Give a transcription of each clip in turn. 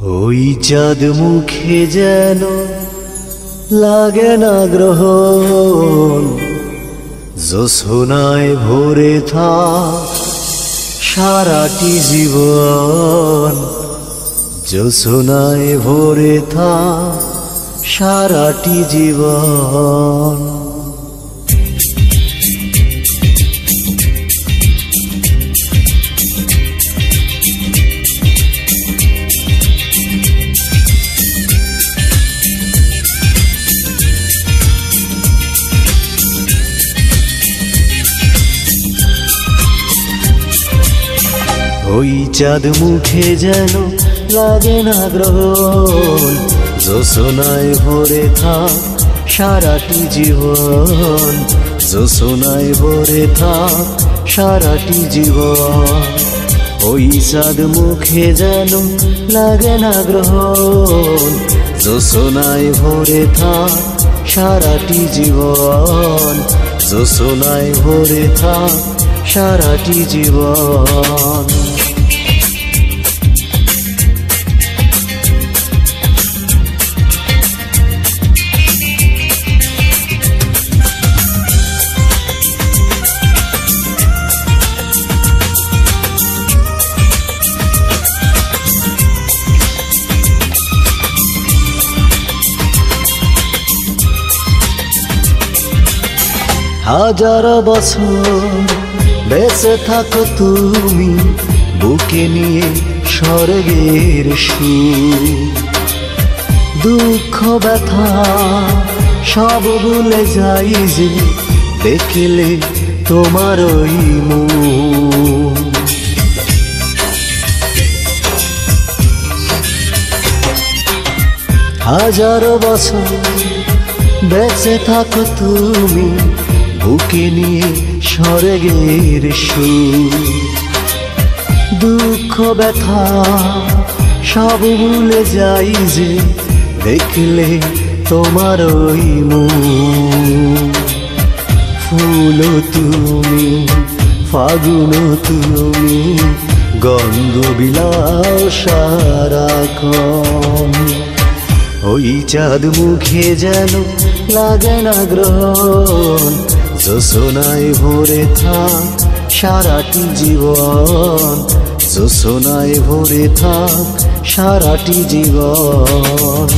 ওই চাঁদ মুখে যেন লাগে না গ্রহণ, জ্যোৎস্নায় ভরে থাক সারাটি জীবন। জ্যোৎস্নায় ভরে থাক সারাটি জীবন। ওই চাঁদ মুখে যেন লাগে না গ্রহণ, জ্যোৎস্নায় ভরে থাক সারাটি জীবন। জ্যোৎস্নায় ভরে থাক সারাটি জীবন। ওই চাঁদ মুখে যেন লাগে না গ্রহণ, জ্যোৎস্নায় ভরে থাক সারাটি জীবন। জ্যোৎস্নায় ভরে থাক সারাটি জীবন। হাজার বছর বেঁচে থাকো তুমি, বুকে নিয়ে স্বর্গের সুর। দুঃখ ব্যথা সব ভুলে যাই যে দেখলে তোমার ওই মুখ। হাজার বছর বেঁচে থাকো তুমি, বুকে নিয়ে স্বর্গের সুর। দুঃখ ব্যথা সব ভুলে যাই যে দেখলে তোমার ওই মুখ। ফুল তুমি, ফাগুন তুমি, গন্ধ বিলাও সারাক্ষণ। ওই চাঁদ মুখে যেন লাগে না গ্রহণ, জ্যোৎস্নায় ভরে থাক সারাটি জীবন। জ্যোৎস্নায় ভরে থাক সারাটি জীবন।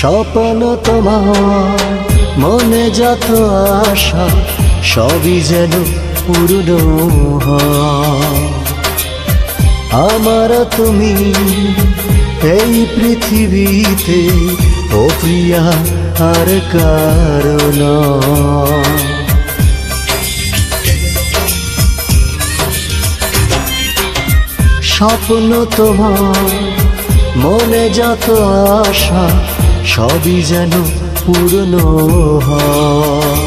স্বপ্ন তোমার মনে যত আশা, সবই যেন পূর্ণ হয়। আমার তুমি এই পৃথিবীতে, ও প্রিয়া আর কারণ। স্বপ্ন তোমার মনে যত আশা, সবই যেন পূর্ণ হয়।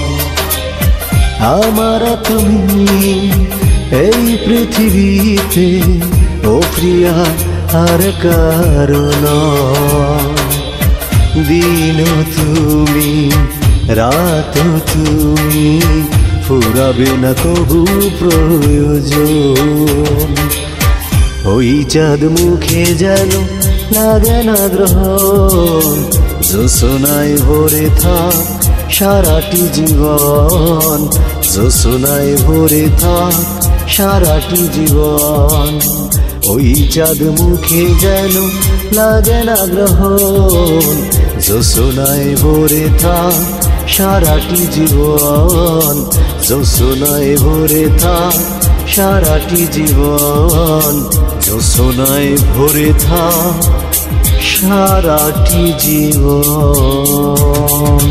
আমার তুমি এই পৃথিবীতে, ও প্রিয়া আর কারণ। দিন তুমি রাত তুমি, ফুরাবে না কবু প্রয়োজন। ওই চাঁদ মুখে যেন লাগে না গ্রহণ, জ্যোৎস্নায় ভরে থাক সারাটি জীবন। জ্যোৎস্নায় ভরে থাক সারাটি জীবন। ওই চাঁদ মুখে যেন লাগে না গ্রহণ, জ্যোৎস্নায় ভরে থাক সারাটি জীবন। জ্যোৎস্নায় ভরে থাক সারাটি জীবন। জ্যোৎস্নায় ভরে থাক সারাটি জীবন।